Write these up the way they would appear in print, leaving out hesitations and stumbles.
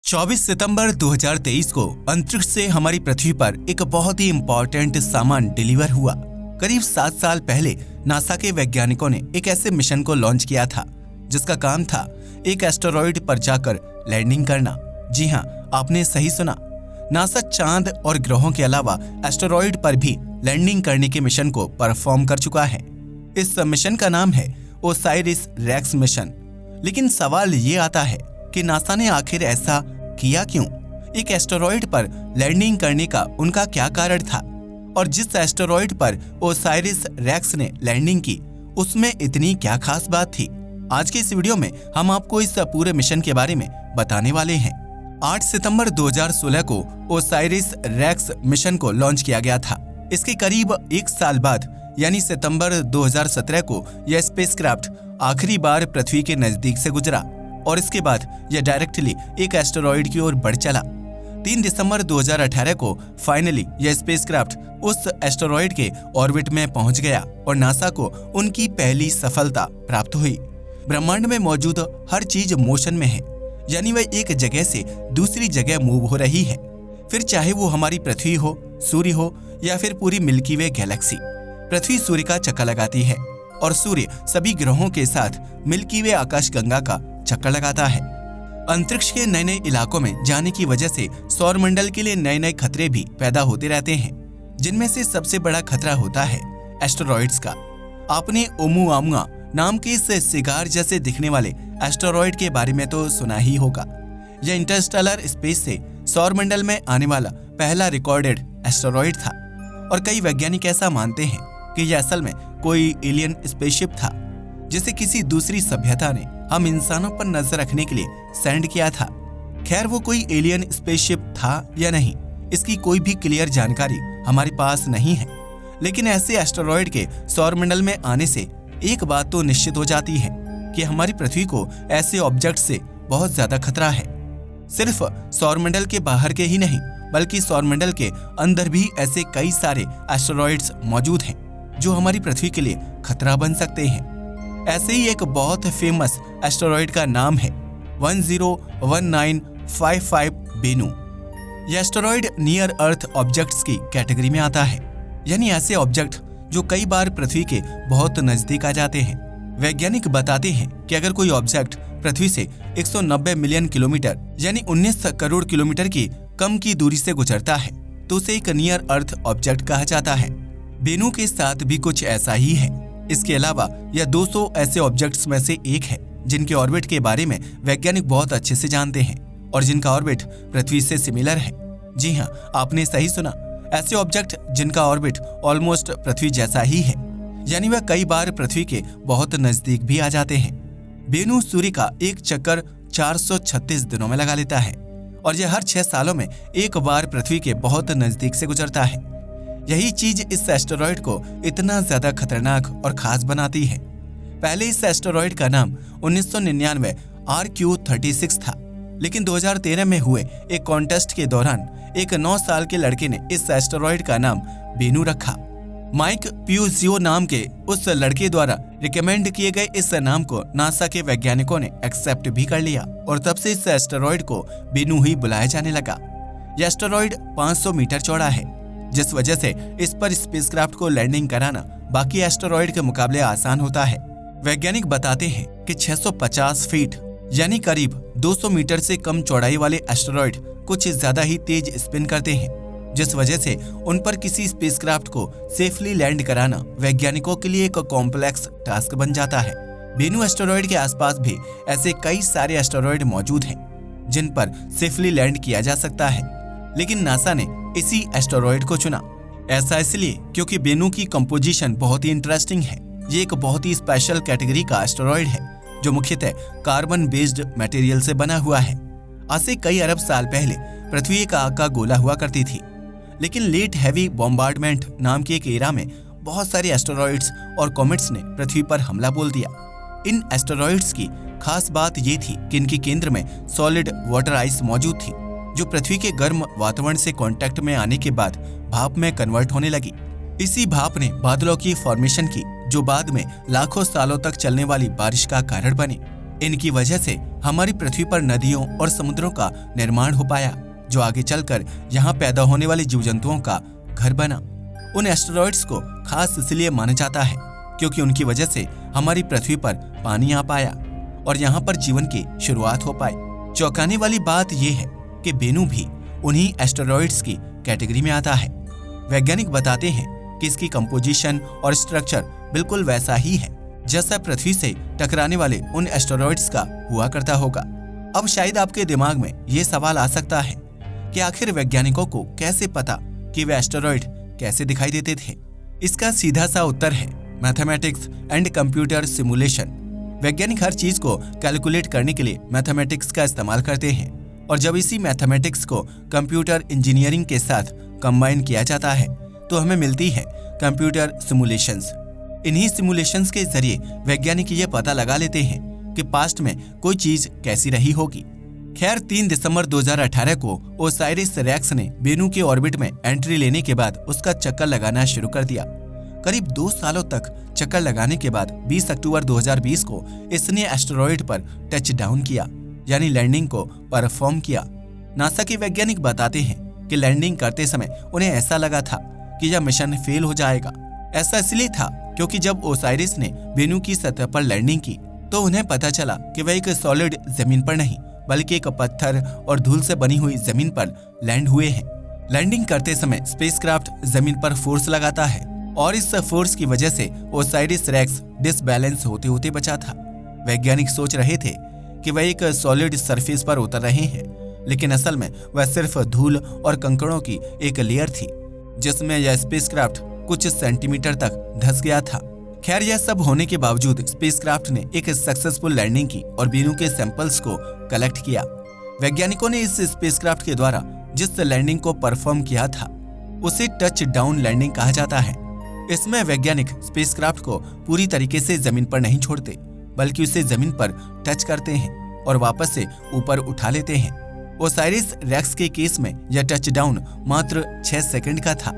24 सितंबर 2023 को अंतरिक्ष से हमारी पृथ्वी पर एक बहुत ही इम्पोर्टेंट सामान डिलीवर हुआ। करीब 7 साल पहले नासा के वैज्ञानिकों ने एक ऐसे मिशन को लॉन्च किया था जिसका काम था एक एस्टेरॉयड पर जाकर लैंडिंग करना। जी हाँ, आपने सही सुना। नासा चांद और ग्रहों के अलावा एस्टेरॉयड पर भी लैंडिंग करने के मिशन को परफॉर्म कर चुका है। इस मिशन का नाम है ओसाइरिस रेक्स मिशन। लेकिन सवाल ये आता है कि नासा ने आखिर ऐसा किया क्यों? एक एस्टेरॉयड पर लैंडिंग करने का उनका क्या कारण था? और जिस एस्टेरॉयड पर ओसाइरिस रेक्स ने लैंडिंग की उसमें इतनी क्या खास बात थी? आज के इस वीडियो में हम आपको इस पूरे मिशन के बारे में बताने वाले हैं। 8 सितंबर 2016 को ओसाइरिस रेक्स मिशन को लॉन्च किया गया था। इसके करीब 1 साल बाद यानी सितंबर 2017 को यह स्पेसक्राफ्ट आखिरी बार पृथ्वी के नजदीक से गुजरा और इसके बाद यह डायरेक्टली एक एस्टेरॉयड की ओर बढ़ चला। 3 दिसंबर 2018 को फाइनली यह स्पेसक्राफ्ट उस एस्टेरॉयड के ऑर्बिट में पहुंच गया और नासा को उनकी पहली सफलता प्राप्त हुई। ब्रह्मांड में मौजूद हर चीज मोशन में है, यानी वह एक जगह से दूसरी जगह मूव हो रही है। फिर चाहे वो हमारी पृथ्वी हो, सूर्य हो या फिर पूरी मिल्की वे गैलेक्सी। पृथ्वी सूर्य का चक्कर लगाती है और सूर्य सभी ग्रहों के साथ मिल्की वे आकाशगंगा का चक्कर लगाता है। अंतरिक्ष के नए नए इलाकों में जाने की वजह से सौरमंडल के लिए नए नए खतरे भी पैदा होते रहते हैं, जिनमें से सबसे बड़ा खतरा होता है एस्टेरॉयड्स का। आपने ओमुआमुआ नाम के इस सिगार जैसे दिखने वाले एस्टेरॉयड के बारे में तो सुना ही होगा। यह इंटरस्टेलर स्पेस से सौरमंडल में आने वाला पहला रिकॉर्डेड एस्टेरॉयड था और कई वैज्ञानिक ऐसा मानते हैं कि यह असल में कोई एलियन स्पेसशिप था जिसे किसी दूसरी सभ्यता ने हम इंसानों पर नजर रखने के लिए सेंड किया था। खैर, वो कोई एलियन स्पेसशिप था या नहीं, इसकी कोई भी क्लियर जानकारी हमारे पास नहीं है। लेकिन ऐसे एस्टेरॉयड के सौरमंडल में आने से एक बात तो निश्चित हो जाती है कि हमारी पृथ्वी को ऐसे ऑब्जेक्ट से बहुत ज्यादा खतरा है। सिर्फ सौरमंडल के बाहर के ही नहीं, बल्कि सौरमंडल के अंदर भी ऐसे कई सारे एस्टेरॉयड्स मौजूद हैं जो हमारी पृथ्वी के लिए खतरा बन सकते हैं। ऐसे ही एक बहुत फेमस एस्टेरॉयड का नाम है 101955 बेनू। यह एस्टेरॉयड नियर अर्थ ऑब्जेक्ट्स की कैटेगरी में आता है, यानी ऐसे ऑब्जेक्ट जो कई बार पृथ्वी के बहुत नजदीक आ जाते हैं। वैज्ञानिक बताते हैं कि अगर कोई ऑब्जेक्ट पृथ्वी से 190 मिलियन किलोमीटर यानी 19 करोड़ किलोमीटर की कम की दूरी से गुजरता है तो उसे एक नियर अर्थ ऑब्जेक्ट कहा जाता है। बेनू के साथ भी कुछ ऐसा ही है। इसके अलावा यह 200 ऐसे ऑब्जेक्ट्स में से एक है जिनके ऑर्बिट के बारे में वैज्ञानिक बहुत अच्छे से जानते हैं और जिनका ऑर्बिट पृथ्वी से सिमिलर है। जी हाँ, आपने सही सुना, ऐसे ऑब्जेक्ट जिनका ऑर्बिट ऑलमोस्ट पृथ्वी जैसा ही है, यानी वह कई बार पृथ्वी के बहुत नजदीक भी आ जाते हैं। बेनू सूर्य का एक चक्कर 436 दिनों में लगा लेता है और यह हर 6 सालों में एक बार पृथ्वी के बहुत नजदीक से गुजरता है। यही चीज इस एस्टेरॉयड को इतना ज्यादा खतरनाक और खास बनाती है। पहले इस एस्टेरॉयड का नाम 1999 RQ-36 था, लेकिन 2013 में हुए एक कॉन्टेस्ट के दौरान एक 9 साल के लड़के ने इस एस्टेरॉयड का नाम बेनू रखा। माइक प्यूजियो नाम के उस लड़के द्वारा रिकमेंड किए गए इस नाम को नासा के वैज्ञानिकों ने एक्सेप्ट भी कर लिया और तब से इस एस्टेरॉयड को बेनू ही बुलाया जाने लगा। यह एस्टेरॉयड 500 मीटर चौड़ा है, जिस वजह से इस पर स्पेसक्राफ्ट को लैंडिंग कराना बाकी एस्टेरॉयड के मुकाबले आसान होता है। वैज्ञानिक बताते हैं कि 650 फीट यानी करीब 200 मीटर से कम चौड़ाई वाले एस्टेरॉयड कुछ ज्यादा ही तेज स्पिन करते हैं, जिस वजह से उन पर किसी स्पेसक्राफ्ट को सेफली लैंड कराना वैज्ञानिकों के लिए एक कॉम्प्लेक्स टास्क बन जाता है। बेनू एस्टेरॉयड के आसपास भी ऐसे कई सारे एस्टेरॉयड मौजूद हैं जिन पर सेफली लैंड किया जा सकता है, लेकिन नासा ने इसी एस्टेरॉयड को चुना। ऐसा इसलिए क्योंकि बेनू की कंपोजिशन बहुत ही इंटरेस्टिंग है। ये एक बहुत ही स्पेशल कैटेगरी का एस्टेरॉयड है जो मुख्यतः कार्बन बेस्ड मटेरियल से बना हुआ है। आज से कई अरब साल पहले पृथ्वी एक आग का गोला हुआ करती थी, लेकिन लेट हैवी बॉम्बार्डमेंट नाम की एक एरा में बहुत सारे एस्टेरॉयड्स और कॉमेट्स ने पृथ्वी पर हमला बोल दिया। इन एस्टेरॉयड्स की खास बात ये थी कि इनके केंद्र में सॉलिड वाटर आइस मौजूद थी जो पृथ्वी के गर्म वातावरण से कांटेक्ट में आने के बाद भाप में कन्वर्ट होने लगी। इसी भाप ने बादलों की फॉर्मेशन की जो बाद में लाखों सालों तक चलने वाली बारिश का कारण बने। इनकी वजह से हमारी पृथ्वी पर नदियों और समुद्रों का निर्माण हो पाया, जो आगे चलकर यहाँ पैदा होने वाले जीव जंतुओं का घर बना। उन एस्टेरॉइड्स को खास इसलिए माना जाता है क्योंकि उनकी वजह से हमारी पृथ्वी पर पानी आ पाया और यहाँ पर जीवन की शुरुआत हो पाई। चौंकाने वाली बात यह है कि वेनू भी उन्हीं एस्टेरॉइड्स की कैटेगरी में आता है। वैज्ञानिक बताते हैं कि इसकी कंपोजिशन और स्ट्रक्चर बिल्कुल वैसा ही है जैसा पृथ्वी से टकराने वाले उन एस्टेरॉइड्स का हुआ करता होगा। अब शायद आपके दिमाग में ये सवाल आ सकता है कि आखिर वैज्ञानिकों को कैसे पता कि वे एस्टेरॉइड कैसे दिखाई देते थे। इसका सीधा सा उत्तर है मैथमेटिक्स एंड कंप्यूटर सिमुलेशन। वैज्ञानिक हर चीज को कैलकुलेट करने के लिए मैथमेटिक्स का इस्तेमाल करते हैं और जब इसी मैथमेटिक्स को कंप्यूटर इंजीनियरिंग के साथ कंबाइन किया जाता है तो हमें मिलती है कंप्यूटर सिमुलेशंस। इन्हीं सिमुलेशंस के जरिए वैज्ञानिक ये पता लगा लेते हैं कि पास्ट में कोई चीज कैसी रही होगी। खैर 3 दिसंबर 2018 को ओसाइरिस रेक्स ने वेनू के ऑर्बिट में एंट्री लेने के बाद उसका चक्कर लगाना शुरू कर दिया। करीब 2 सालों तक चक्कर लगाने के बाद 20 अक्टूबर 2020 को इसने एस्टेरॉइड पर टच डाउन किया, यानी लैंडिंग को परफॉर्म किया। नासा के वैज्ञानिक बताते हैं कि लैंडिंग करते समय उन्हें ऐसा लगा था कि यह मिशन फेल हो जाएगा। ऐसा इसलिए था क्योंकि जब ओसाइरिस ने वेनू की सतह पर लैंडिंग की तो उन्हें पता चला कि वह एक सॉलिड जमीन पर नहीं बल्कि एक पत्थर और धूल से बनी हुई जमीन पर लैंड हुए हैं। लैंडिंग करते समय स्पेसक्राफ्ट जमीन पर फोर्स लगाता है और इस फोर्स की वजह से ओसाइरिस रेक्स डिसबैलेंस होते होते बचा था। वैज्ञानिक सोच रहे थे कि वह एक सॉलिड सरफेस पर उतर रहे हैं, लेकिन असल में वह सिर्फ धूल और कंकड़ों की एक लेयर थी जिसमें यह स्पेसक्राफ्ट कुछ सेंटीमीटर तक धंस गया था। खैर यह सब होने के बावजूद स्पेसक्राफ्ट ने एक सक्सेसफुल लैंडिंग की और वेनू के सैंपल्स को कलेक्ट किया। वैज्ञानिकों ने इस स्पेसक्राफ्ट के द्वारा जिस लैंडिंग को परफॉर्म किया था उसे टच डाउन लैंडिंग कहा जाता है। इसमें वैज्ञानिक स्पेसक्राफ्ट को पूरी तरीके से जमीन पर नहीं छोड़ते बल्कि उसे जमीन पर टच करते हैं और वापस से ऊपर उठा लेते हैं। ओसाइरिस रेक्स के केस में यह टच डाउन मात्र 6 सेकंड का था।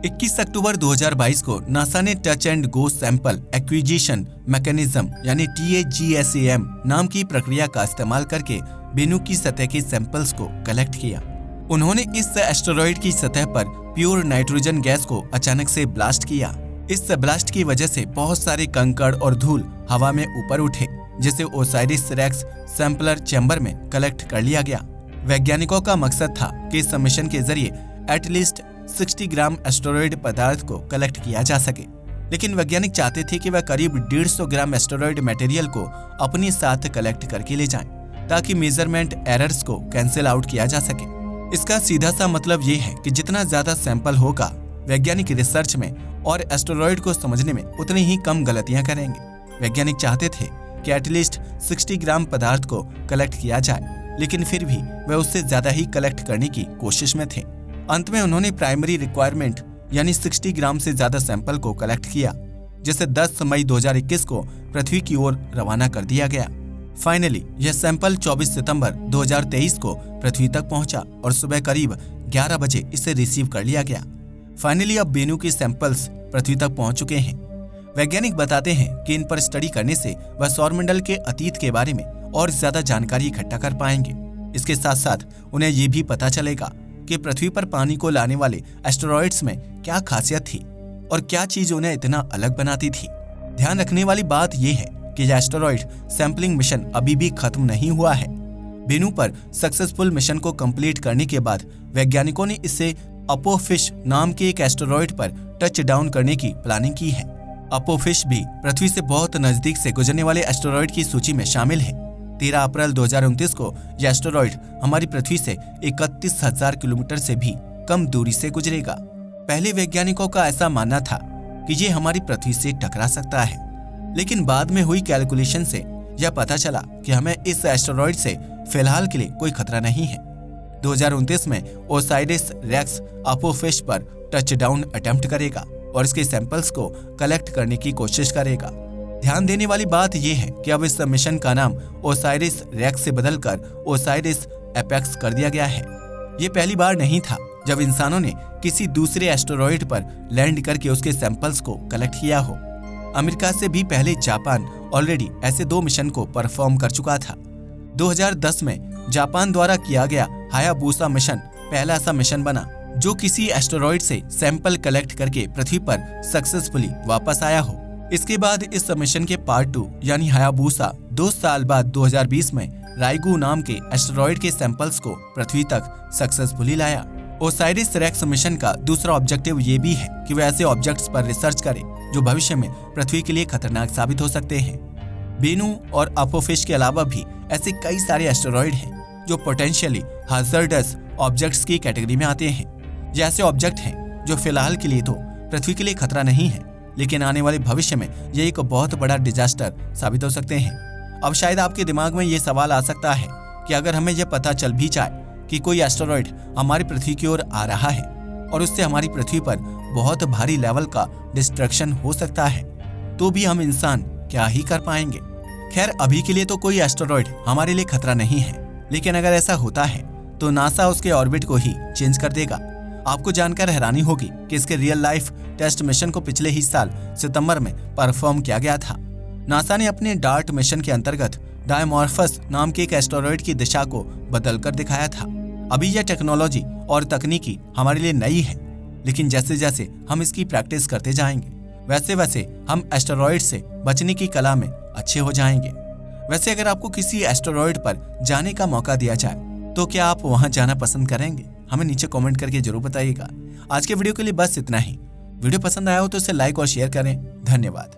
21 अक्टूबर 2022 को नासा ने touch and go sample acquisition mechanism यानी TAGSAM नाम की प्रक्रिया का इस्तेमाल करके वेनू की सतह के सैंपल्स को कलेक्ट किया। उन्होंने इस एस्टेरॉइड की सतह पर प्योर नाइट्रोजन गैस को अचानक से ब्लास्ट किया। इस ब्लास्ट की वजह से बहुत सारे कंकड़ और धूल हवा में ऊपर उठे, जिसे ओसाइरिस रेक्स सैंपलर चैम्बर में कलेक्ट कर लिया गया। वैज्ञानिकों का मकसद था कि इस मिशन के जरिए एटलीस्ट 60 ग्राम एस्टेरॉइड पदार्थ को कलेक्ट किया जा सके, लेकिन वैज्ञानिक चाहते थे कि वह करीब 150 ग्राम एस्टेरॉइड मटेरियल को अपने साथ कलेक्ट करके ले जाएं, ताकि मेजरमेंट एरर्स को कैंसिल आउट किया जा सके। इसका सीधा सा मतलब ये है कि जितना ज्यादा सैंपल होगा वैज्ञानिक रिसर्च में और एस्टेरॉइड को समझने में उतनी ही कम गलतियां करेंगे। वैज्ञानिक चाहते थे कि एटलीस्ट 60 ग्राम पदार्थ को कलेक्ट किया जाए, लेकिन फिर भी वह उससे ज्यादा ही कलेक्ट करने की कोशिश में थे। अंत में उन्होंने प्राइमरी रिक्वायरमेंट यानी 60 ग्राम से ज्यादा सैंपल को कलेक्ट किया, जिसे 10 मई 2021 को पृथ्वी की ओर रवाना कर दिया गया। फाइनली यह सैंपल 24 सितंबर 2023 को पृथ्वी तक पहुंचा और सुबह करीब 11 बजे इसे रिसीव कर लिया गया। फाइनली अब वेनू के सैंपल्स पृथ्वी तक पहुंच चुके हैं। वैज्ञानिक बताते हैं कि इन पर स्टडी करने से वह सौरमंडल के अतीत के बारे में और ज्यादा जानकारी इकट्ठा कर पाएंगे। इसके साथ साथ उन्हें ये भी पता चलेगा कि पृथ्वी पर पानी को लाने वाले एस्टेरॉइड्स में क्या खासियत थी और क्या चीज उन्हें इतना अलग बनाती थी। ध्यान रखने वाली बात यह है कि यह एस्टेरॉइड सैंपलिंग मिशन अभी भी खत्म नहीं हुआ है। वेनू पर सक्सेसफुल मिशन को कंप्लीट करने के बाद वैज्ञानिकों ने इसे अपोफिश नाम के एक एस्टेरॉइड पर टच डाउन करने की प्लानिंग की है। अपोफिश भी पृथ्वी से बहुत नजदीक से गुजरने वाले एस्टेरॉइड की सूची में शामिल है। 13 अप्रैल 2029 को यह एस्टेरॉइड हमारी पृथ्वी से 31,000 किलोमीटर से भी कम दूरी से गुजरेगा। पहले वैज्ञानिकों का ऐसा मानना था कि ये हमारी पृथ्वी से टकरा सकता है, लेकिन बाद में हुई कैलकुलेशन से यह पता चला कि हमें इस एस्टेरॉइड से फिलहाल के लिए कोई खतरा नहीं है। 2029 में ओसाइरिस रेक्स अपोफिश पर टच डाउन अटेम्प्ट करेगा और इसके सैंपल्स को कलेक्ट करने की कोशिश करेगा। ध्यान देने वाली बात यह है कि अब इस मिशन का नाम ओसाइरिस रेक्स से बदलकर ओसाइरिस एपेक्स कर दिया गया है। ये पहली बार नहीं था जब इंसानों ने किसी दूसरे एस्टेरॉइड पर लैंड करके उसके सैंपल्स को कलेक्ट किया हो। अमेरिका से भी पहले जापान ऑलरेडी ऐसे 2 मिशन को परफॉर्म कर चुका था। 2010 में जापान द्वारा किया गया हायाबुसा मिशन पहला ऐसा मिशन बना जो किसी एस्टेरॉयड से सैंपल कलेक्ट करके पृथ्वी पर सक्सेसफुली वापस आया हो। इसके बाद इस मिशन के पार्ट 2 यानी हायाबुसा 2 साल बाद 2020 में राइगू नाम के एस्टेरॉयड के सैंपल्स को पृथ्वी तक सक्सेसफुली लाया। ओसाइरिस रेक्स मिशन का दूसरा ऑब्जेक्टिव ये भी है कि वह ऐसे ऑब्जेक्ट्स पर रिसर्च करे जो भविष्य में पृथ्वी के लिए खतरनाक साबित हो सकते हैं। बेनू और अपोफिश के अलावा भी ऐसे कई सारे एस्टेरॉयड हैं जो पोटेंशियली हाजर्डस ऑब्जेक्ट्स की कैटेगरी में आते हैं। ये ऐसे ऑब्जेक्ट हैं जो फिलहाल के लिए तो पृथ्वी के लिए खतरा नहीं है, लेकिन आने वाले भविष्य में ये एक बहुत बड़ा डिजास्टर साबित हो सकते हैं। अब शायद आपके दिमाग में ये सवाल आ सकता है कि अगर हमें यह पता चल भी जाए कि कोई एस्टेरॉयड हमारी पृथ्वी की ओर आ रहा है और उससे हमारी पृथ्वी पर बहुत भारी लेवल का डिस्ट्रक्शन हो सकता है, तो भी हम इंसान क्या ही कर पाएंगे। खैर, अभी के लिए तो कोई एस्टेरॉयड हमारे लिए खतरा नहीं है, लेकिन अगर ऐसा होता है तो नासा उसके ऑर्बिट को ही चेंज कर देगा। आपको जानकर हैरानी होगी कि इसके रियल लाइफ टेस्ट मिशन को पिछले ही साल सितंबर में परफॉर्म किया गया था। नासा ने अपने डार्ट मिशन के अंतर्गत डायमॉर्फस नाम के एक एस्टेरॉयड की दिशा को बदल कर दिखाया था। अभी यह टेक्नोलॉजी और तकनीकी हमारे लिए नई है, लेकिन जैसे जैसे हम इसकी प्रैक्टिस करते जाएंगे वैसे वैसे हम एस्टेरॉयड से बचने की कला में अच्छे हो जाएंगे। वैसे अगर आपको किसी एस्टेरॉयड पर जाने का मौका दिया जाए तो क्या आप वहां जाना पसंद करेंगे? हमें नीचे कमेंट करके जरूर बताइएगा। आज के वीडियो के लिए बस इतना ही। वीडियो पसंद आया हो तो इसे लाइक और शेयर करें। धन्यवाद।